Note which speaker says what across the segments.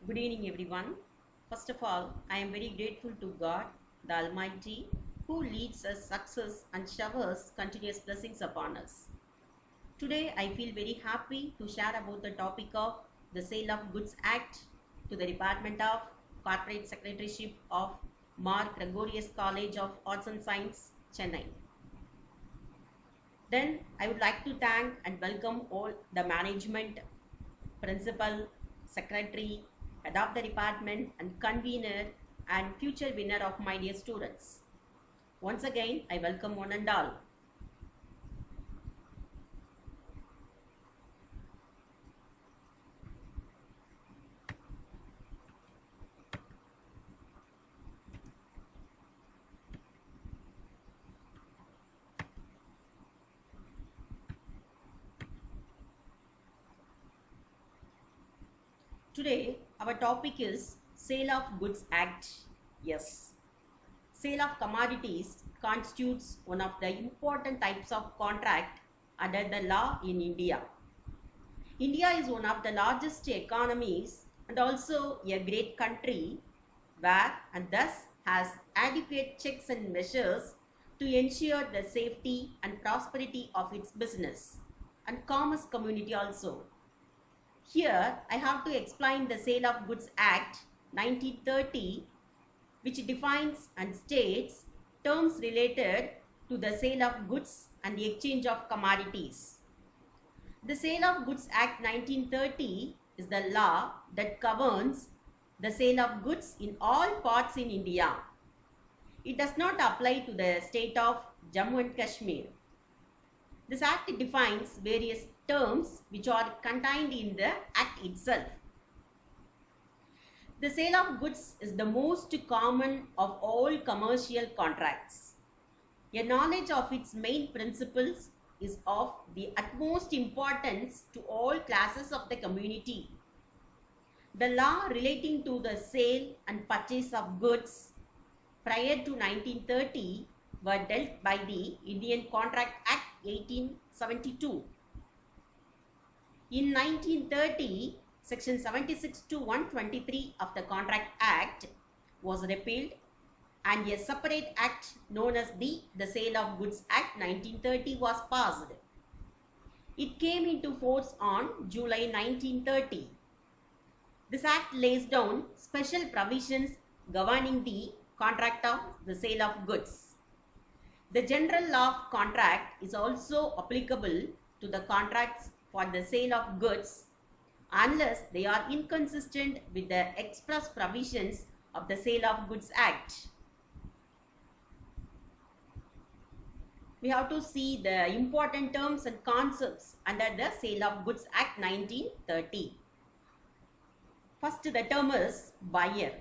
Speaker 1: Good evening, everyone. First of all, I am very grateful to God, the Almighty, who leads us success and showers continuous blessings upon us. Today, I feel very happy to share about the topic of the Sale of Goods Act to the Department of Corporate Secretaryship of Mar Gregorius College of Arts and Science, Chennai. Then, I would like to thank and welcome all the management, principal, secretary, head of the department and convener and future winner of my dear students. Once again, I welcome one and all. Today, our topic is Sale of Goods Act. Yes, sale of commodities constitutes one of the important types of contract under the law in India. India is one of the largest economies and also a great country where and thus has adequate checks and measures to ensure the safety and prosperity of its business and commerce community also. Here, I have to explain the Sale of Goods Act 1930, which defines and states terms related to the sale of goods and the exchange of commodities. The Sale of Goods Act 1930 is the law that governs the sale of goods in all parts in India. It does not apply to the state of Jammu and Kashmir. This act defines various terms which are contained in the act itself. The sale of goods is the most common of all commercial contracts. A knowledge of its main principles is of the utmost importance to all classes of the community. The law relating to the sale and purchase of goods prior to 1930 were dealt by the Indian Contract Act 1872. In 1930, Section 76 to 123 of the Contract Act was repealed and a separate act known as the Sale of Goods Act 1930 was passed. It came into force on July 1930. This act lays down special provisions governing the contract of the sale of goods. The general law of contract is also applicable to the contracts for the sale of goods unless they are inconsistent with the express provisions of the Sale of Goods Act. We have to see the important terms and concepts under the Sale of Goods Act 1930. First, the term is buyer.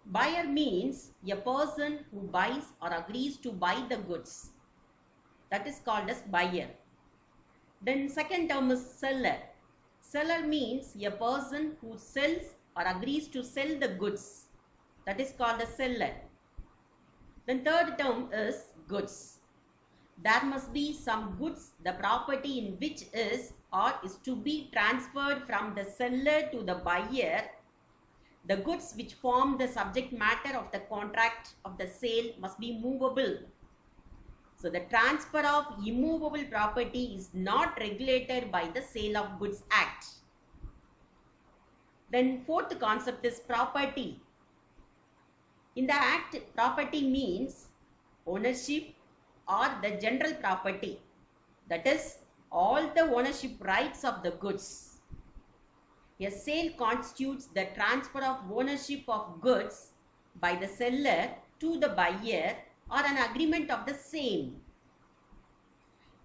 Speaker 1: Buyer means a person who buys or agrees to buy the goods. That is called as buyer. Then second term is seller. Seller means a person who sells or agrees to sell the goods. That is called a seller. Then third term is goods. There must be some goods, the property in which is or is to be transferred from the seller to the buyer. The goods which form the subject matter of the contract of the sale must be movable. So the transfer of immovable property is not regulated by the Sale of Goods Act. Then fourth concept is property. In the act, property means ownership or the general property. That is all the ownership rights of the goods. A sale constitutes the transfer of ownership of goods by the seller to the buyer or an agreement of the same.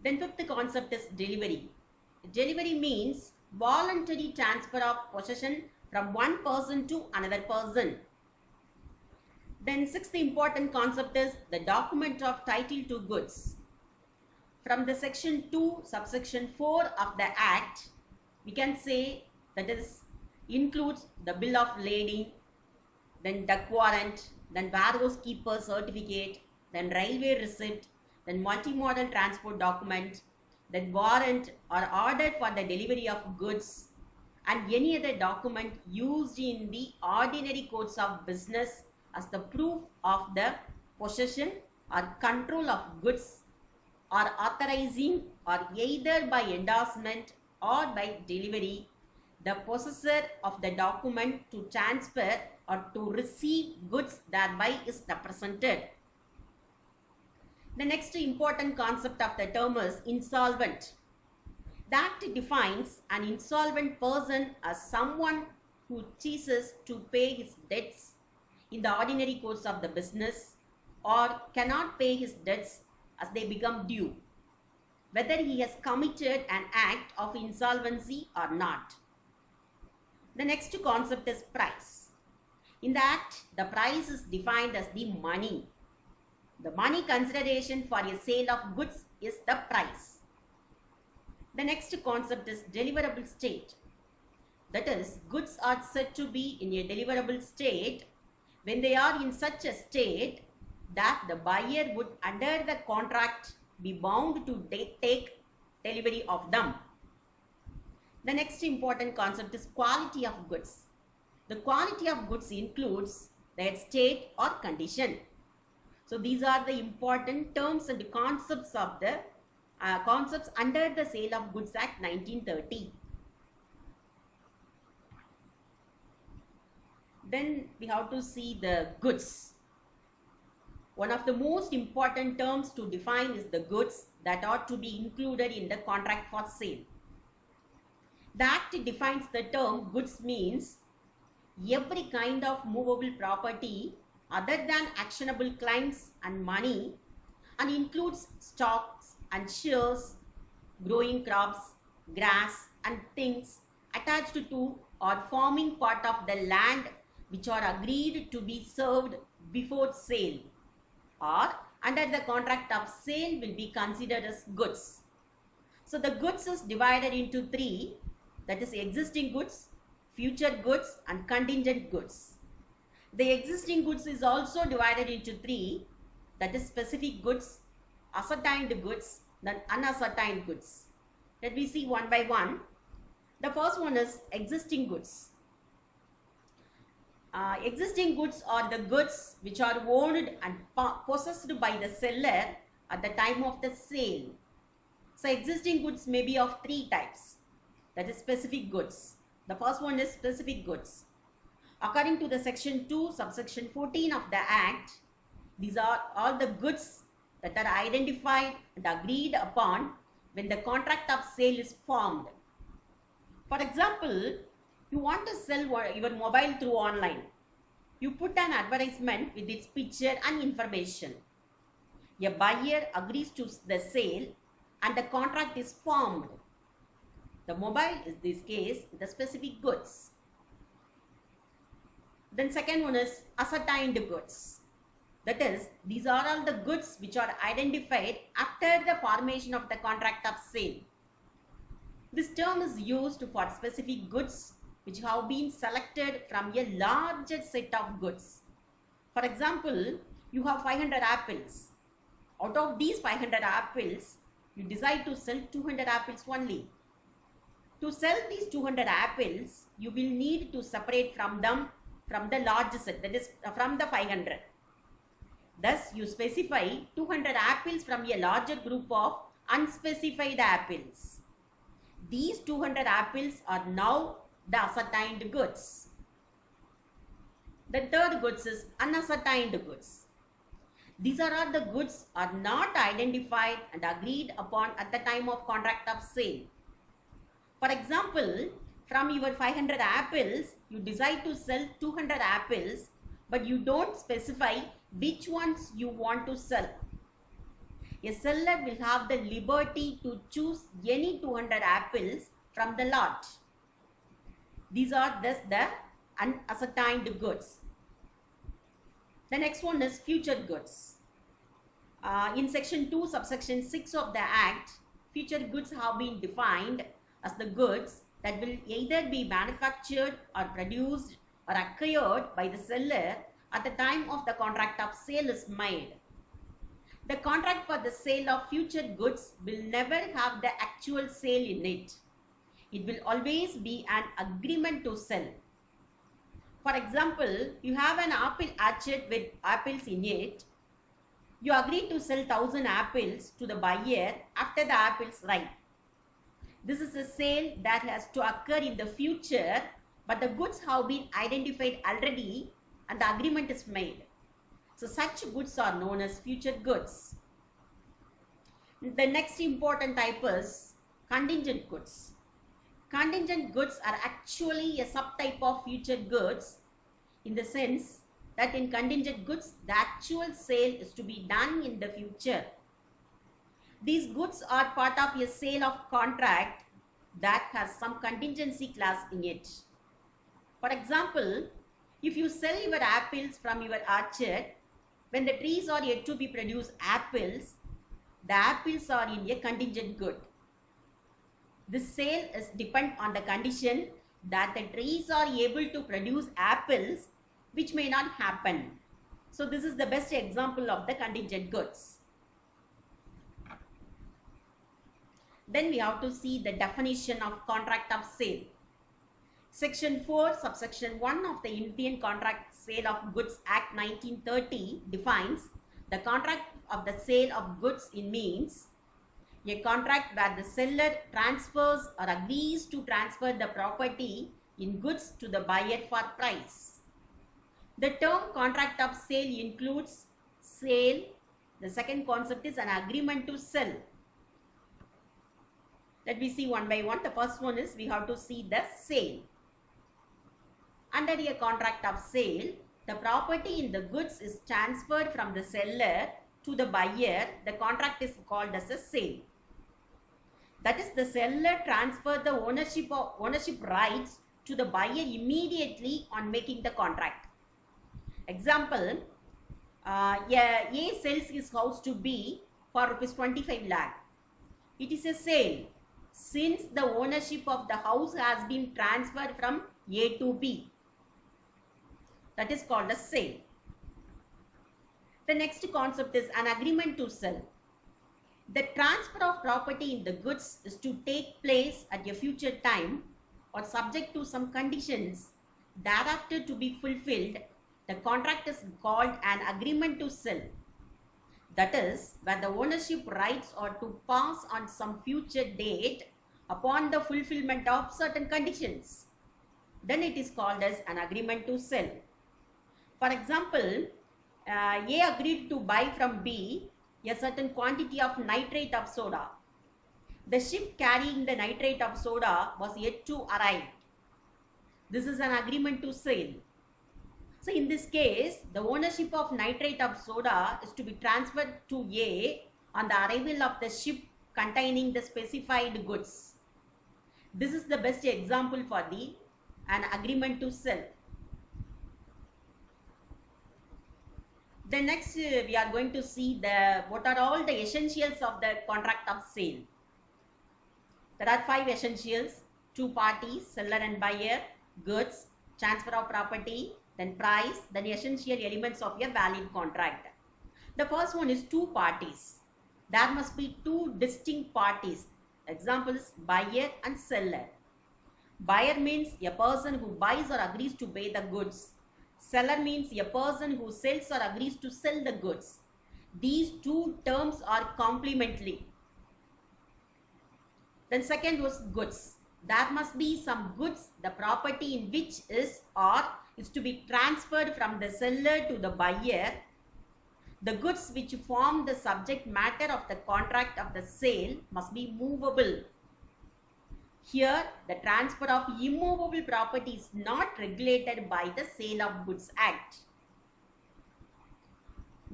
Speaker 1: Then fifth concept is delivery. Delivery means voluntary transfer of possession from one person to another person. Then sixth important concept is the document of title to goods. From the section 2 subsection 4 of the act, we can say that is includes the bill of lading, then duck warrant, then warehouse keeper certificate, then railway receipt, then multimodal transport document, then warrant or order for the delivery of goods, and any other document used in the ordinary course of business as the proof of the possession or control of goods, or authorizing, or either by endorsement or by delivery, the possessor of the document to transfer or to receive goods thereby is represented. The next important concept of the term is insolvent. The Act defines an insolvent person as someone who ceases to pay his debts in the ordinary course of the business or cannot pay his debts as they become due, whether he has committed an act of insolvency or not. The next concept is price. In the Act, the price is defined as the money. The money consideration for a sale of goods is the price. The next concept is deliverable state. That is, goods are said to be in a deliverable state when they are in such a state that the buyer would, under the contract, be bound to take delivery of them. The next important concept is quality of goods. The quality of goods includes their state or condition. So these are the important terms and concepts of the concepts under the Sale of Goods Act 1930. Then we have to see the goods. One of the most important terms to define is the goods that are to be included in the contract for sale. The Act defines the term goods means every kind of movable property other than actionable claims and money, and includes stocks and shares, growing crops, grass and things attached to or forming part of the land which are agreed to be served before sale or under the contract of sale will be considered as goods. So the goods is divided into three, that is existing goods, future goods and contingent goods. The existing goods is also divided into three, that is specific goods, ascertained goods, then unascertained goods. Let me see one by one. The first one is existing goods. Existing goods are the goods which are owned and possessed by the seller at the time of the sale. So existing goods may be of three types, that is specific goods. The first one is specific goods. According to the section 2 subsection 14 of the Act, these are all the goods that are identified and agreed upon when the contract of sale is formed. For example, you want to sell your mobile through online. You put an advertisement with its picture and information. A buyer agrees to the sale and the contract is formed. The mobile is, this case, the specific goods. Then second one is ascertained goods. That is, these are all the goods which are identified after the formation of the contract of sale. This term is used for specific goods which have been selected from a larger set of goods. For example, you have 500 apples. Out of these 500 apples, you decide to sell 200 apples only. To sell these 200 apples, you will need to separate from them from the large set, that is from the 500. Thus, you specify 200 apples from a larger group of unspecified apples. These 200 apples are now the ascertained goods. The third goods is unascertained goods. These are all the goods are not identified and agreed upon at the time of contract of sale. For example, from your 500 apples, you decide to sell 200 apples, but you don't specify which ones you want to sell. A seller will have the liberty to choose any 200 apples from the lot. These are thus the unascertained goods. The next one is future goods. In section 2 subsection 6 of the Act, future goods have been defined as the goods that will either be manufactured or produced or acquired by the seller at the time of the contract of sale is made. The contract for the sale of future goods will never have the actual sale in it. It will always be an agreement to sell. For example, you have an apple orchard with apples in it. You agree to sell 1,000 apples to the buyer after the apples ripe. This is a sale that has to occur in the future, but the goods have been identified already and the agreement is made. So such goods are known as future goods. The next important type is contingent goods. Contingent goods are actually a subtype of future goods in the sense that in contingent goods, the actual sale is to be done in the future. These goods are part of a sale of contract that has some contingency clause in it. For example, if you sell your apples from your orchard, when the trees are yet to be produced apples, the apples are in a contingent good. This sale is depend on the condition that the trees are able to produce apples, which may not happen. So this is the best example of the contingent goods. Then we have to see the definition of contract of sale. Section 4, subsection 1 of the Indian Contract Sale of Goods Act 1930 defines the contract of the sale of goods in means a contract where the seller transfers or agrees to transfer the property in goods to the buyer for price. The term contract of sale includes sale. The second concept is an agreement to sell. Let me see one by one. The first one is we have to see the sale. Under a contract of sale, the property in the goods is transferred from the seller to the buyer. The contract is called as a sale. That is, the seller transfers the ownership rights to the buyer immediately on making the contract. Example, A sells his house to B for rupees 25 lakh. It is a sale since the ownership of the house has been transferred from A to B. That is called a sale. The next concept is an agreement to sell. The transfer of property in the goods is to take place at a future time or subject to some conditions thereafter to be fulfilled. The contract is called an agreement to sell. That is, where the ownership rights are to pass on some future date upon the fulfillment of certain conditions. Then it is called as an agreement to sell. For example, A agreed to buy from B a certain quantity of nitrate of soda. The ship carrying the nitrate of soda was yet to arrive. This is an agreement to sell. So in this case, the ownership of nitrate of soda is to be transferred to A on the arrival of the ship containing the specified goods. This is the best example for an agreement to sell. Then next we are going to see what are all the essentials of the contract of sale. There are 5 essentials: 2 parties, seller and buyer, goods, transfer of property, then price, then essential elements of a valid contract. The first one is 2 parties. There must be 2 distinct parties. Examples: buyer and seller. Buyer means a person who buys or agrees to buy the goods. Seller means a person who sells or agrees to sell the goods. These 2 terms are complementary. Then second was goods. There must be some goods, the property in which is to be transferred from the seller to the buyer. The goods which form the subject matter of the contract of the sale must be movable. Here, the transfer of immovable property is not regulated by the Sale of Goods Act.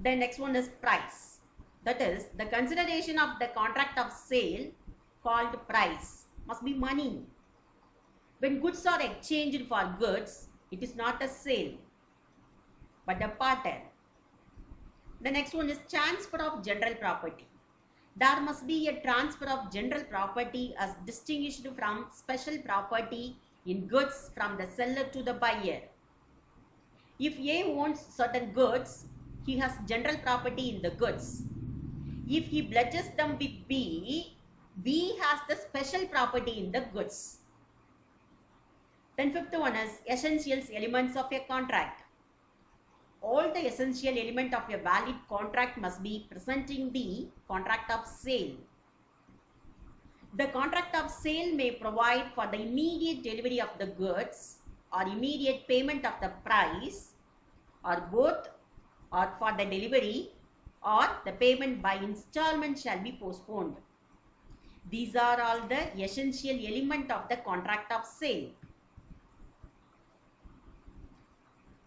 Speaker 1: The next one is price. That is, the consideration of the contract of sale called price must be money. When goods are exchanged for goods, it is not a sale, but a barter. The next one is transfer of general property. There must be a transfer of general property as distinguished from special property in goods from the seller to the buyer. If A owns certain goods, he has general property in the goods. If he pledges them with B, B has the special property in the goods. Then fifth one is essentials elements of a contract. All the essential element of a valid contract must be present in the contract of sale. The contract of sale may provide for the immediate delivery of the goods or immediate payment of the price, or both, or for the delivery or the payment by installment shall be postponed. These are all the essential element of the contract of sale.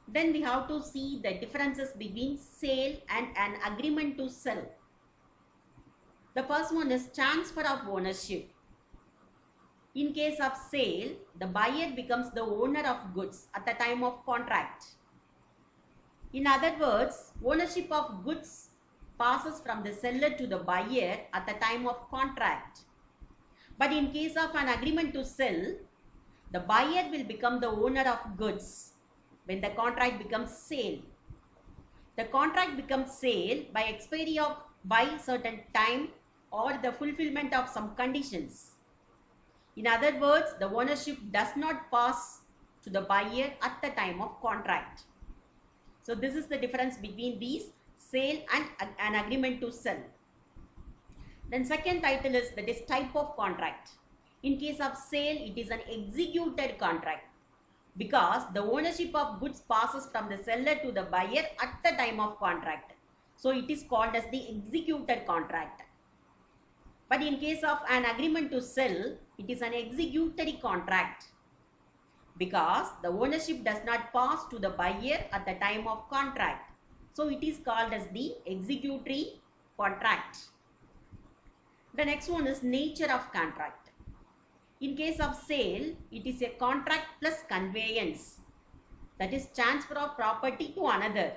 Speaker 1: Then we have to see the differences between sale and an agreement to sell. The first one is transfer of ownership. In case of sale, the buyer becomes the owner of goods at the time of contract. In other words, ownership of goods passes from the seller to the buyer at the time of contract. But in case of an agreement to sell, the buyer will become the owner of goods when the contract becomes sale. The contract becomes sale by expiry of by certain time or the fulfillment of some conditions. In other words, the ownership does not pass to the buyer at the time of contract. So this is the difference between these, sale and an agreement to sell. Then second title is that is type of contract. In case of sale, it is an executed contract because the ownership of goods passes from the seller to the buyer at the time of contract. So it is called as the executed contract. But in case of an agreement to sell, it is an executory contract because the ownership does not pass to the buyer at the time of contract. So it is called as the executory contract. The next one is nature of contract. In case of sale, it is a contract plus conveyance, that is transfer of property to another.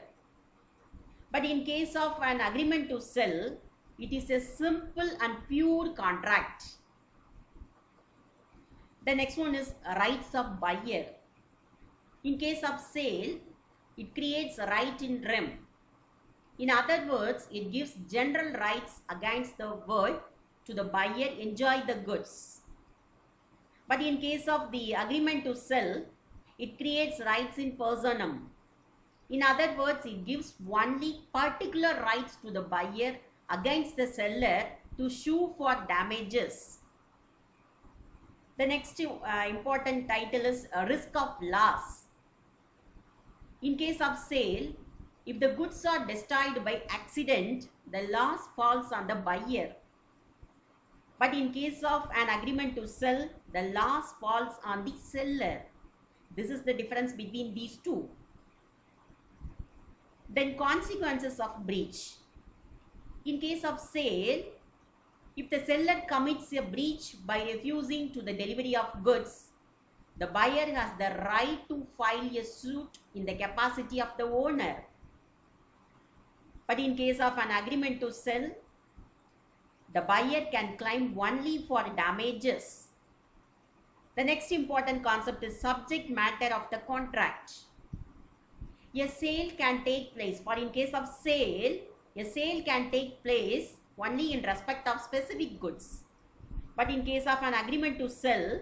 Speaker 1: But in case of an agreement to sell, it is a simple and pure contract. The next one is rights of buyer. In case of sale, it creates a right in rem. In other words, it gives general rights against the world to the buyer enjoy the goods. But in case of the agreement to sell, it creates rights in personam. In other words, it gives only particular rights to the buyer against the seller to sue for damages. The next important title is risk of loss. In case of sale, if the goods are destroyed by accident, the loss falls on the buyer. But in case of an agreement to sell, the loss falls on the seller. This is the difference between these two. Then consequences of breach. In case of sale, if the seller commits a breach by refusing to the delivery of goods, the buyer has the right to file a suit in the capacity of the owner. But in case of an agreement to sell, the buyer can claim only for damages. The next important concept is subject matter of the contract. A sale can take place, for in case of sale, a sale can take place only in respect of specific goods. But in case of an agreement to sell,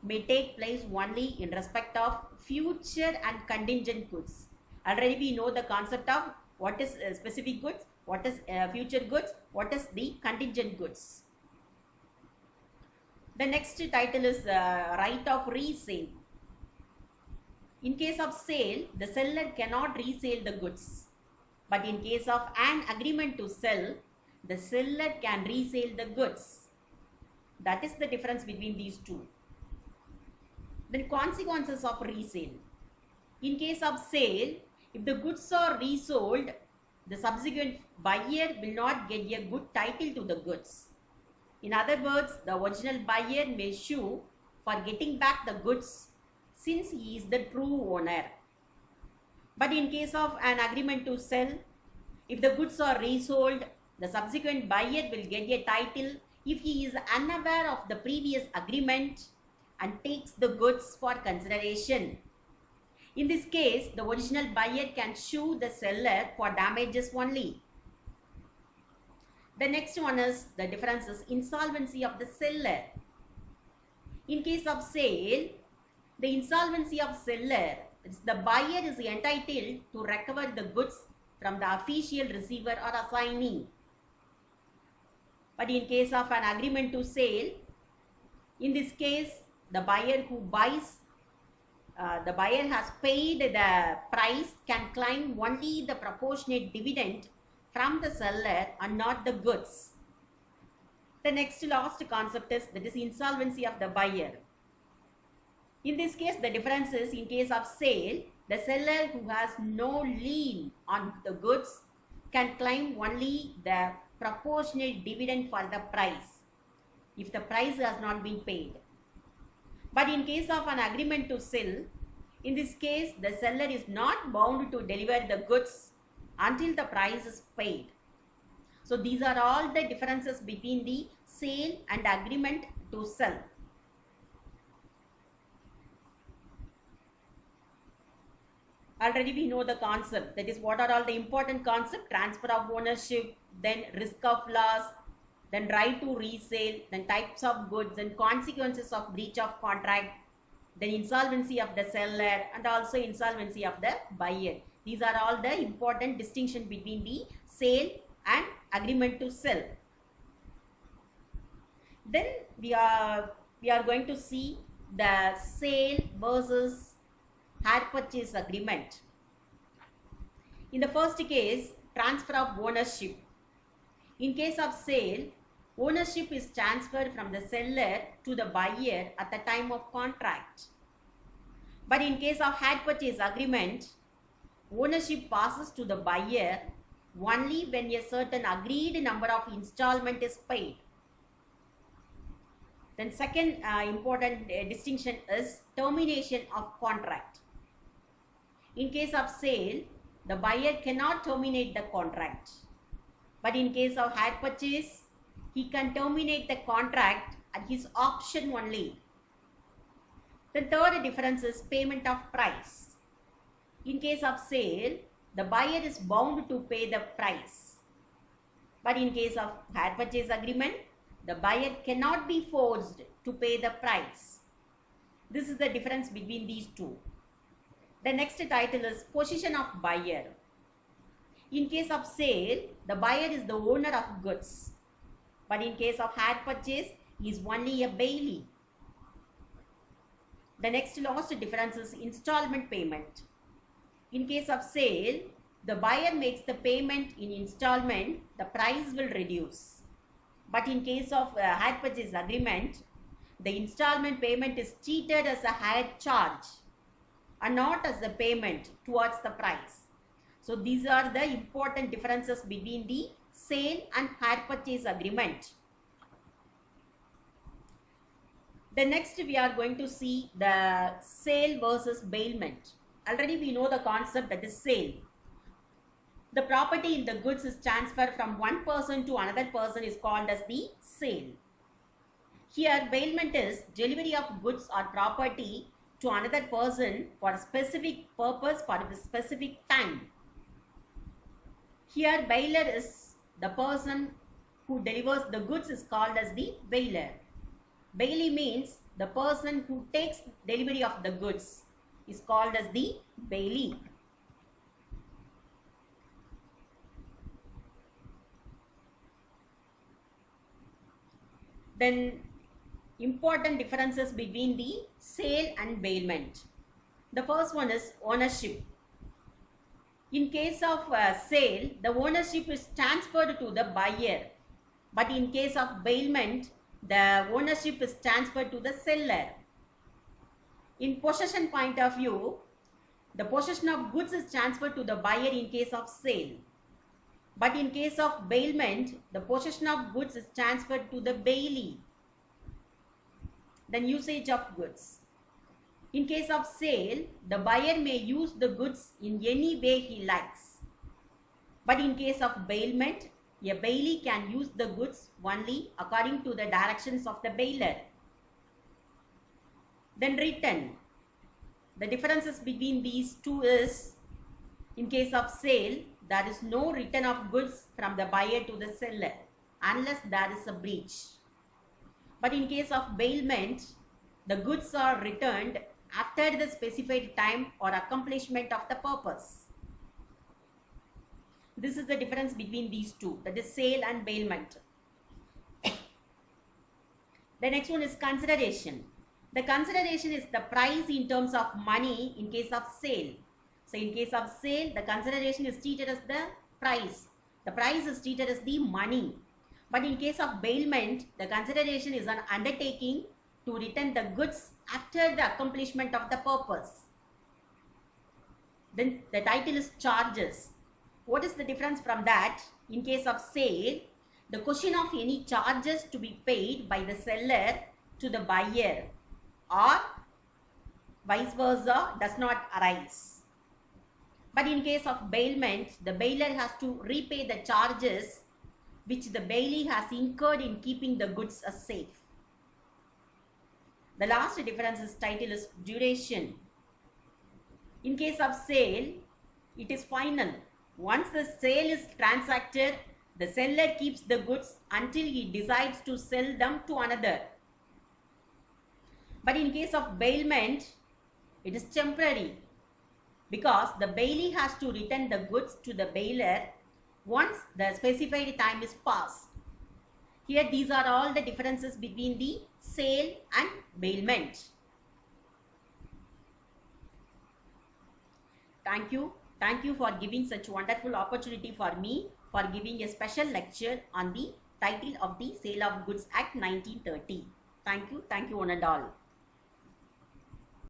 Speaker 1: may take place only in respect of future and contingent goods. Already we know the concept of what is specific goods, what is future goods, what is the contingent goods. The next title is right of resale. In case of sale, the seller cannot resale the goods. But in case of an agreement to sell, the seller can resale the goods. That is the difference between these two. Then consequences of resale. In case of sale, if the goods are resold, the subsequent buyer will not get a good title to the goods. In other words, the original buyer may sue for getting back the goods since he is the true owner. But in case of an agreement to sell, if the goods are resold, the subsequent buyer will get a title if he is unaware of the previous agreement and takes the goods for consideration. In this case, the original buyer can sue the seller for damages only. The next one is the difference is insolvency of the seller. In case of sale, The insolvency of seller, the buyer is entitled to recover the goods from the official receiver or assignee. But in case of an agreement to sale, in this case, the buyer who buys, the buyer has paid the price, can claim only the proportionate dividend from the seller and not the goods. The next last concept is that is insolvency of the buyer. In this case, the difference is in case of sale, the seller who has no lien on the goods can claim only the proportionate dividend for the price if the price has not been paid. But in case of an agreement to sell, in this case, the seller is not bound to deliver the goods until the price is paid. So these are all the differences between the sale and agreement to sell. Already we know the concept, that is what are all the important concepts: transfer of ownership, then risk of loss, then right to resale, then types of goods and consequences of breach of contract, then insolvency of the seller and also insolvency of the buyer. These are all the important distinction between the sale and agreement to sell. Then we are going to see the sale versus hire purchase agreement. In the first case, transfer of ownership. In case of sale, ownership is transferred from the seller to the buyer at the time of contract. But in case of hire purchase agreement, ownership passes to the buyer only when a certain agreed number of installment is paid. Then second important distinction is termination of contract. In case of sale, the buyer cannot terminate the contract. But in case of hire purchase, he can terminate the contract at his option only. The third difference is payment of price. In case of sale, the buyer is bound to pay the price. But in case of hire purchase agreement, the buyer cannot be forced to pay the price. This is the difference between these two. The next title is position of buyer. In case of sale, the buyer is the owner of goods. But in case of hire purchase, he is only a bailee. The next last difference is installment payment. In case of sale, the buyer makes the payment in installment, the price will reduce. But in case of hire purchase agreement, the installment payment is treated as a hire charge and not as a payment towards the price. So these are the important differences between the sale and hire purchase agreement. The next we are going to see the sale versus bailment. Already we know the concept, that is sale. The property in the goods is transferred from one person to another person is called as the sale. Here bailment is delivery of goods or property to another person for a specific purpose for a specific time. Here bailer is the person who delivers the goods is called as the bailer. Bailee means the person who takes delivery of the goods is called as the bailee. Then important differences between the sale and bailment. The first one is ownership. In case of sale, the ownership is transferred to the buyer. But in case of bailment, the ownership is transferred to the seller. In possession point of view, the possession of goods is transferred to the buyer in case of sale. But in case of bailment, the possession of goods is transferred to the bailee. Then usage of goods. In case of sale, the buyer may use the goods in any way he likes. But in case of bailment, a bailee can use the goods only according to the directions of the bailer. Then return. The differences between these two is, in case of sale, there is no return of goods from the buyer to the seller unless there is a breach. But in case of bailment, the goods are returned after the specified time or accomplishment of the purpose. This is the difference between these two, that is sale and bailment. The next one is consideration. The consideration is the price in terms of money in case of sale. So in case of sale, the consideration is treated as the price. The price is treated as the money. But in case of bailment, the consideration is an undertaking to return the goods after the accomplishment of the purpose. Then the title is charges. What is the difference from that? In case of sale, the question of any charges to be paid by the seller to the buyer or vice versa does not arise. But in case of bailment, the bailer has to repay the charges which the bailee has incurred in keeping the goods safe. The last difference is title is duration. In case of sale, it is final. Once the sale is transacted, the seller keeps the goods until he decides to sell them to another. But in case of bailment, it is temporary because the bailee has to return the goods to the bailer once the specified time is passed. Here these are all the differences between the sale and bailment. Thank you. Thank you for giving such wonderful opportunity for me for giving a special lecture on the title of the Sale of Goods Act 1930. Thank you. Thank you one and all.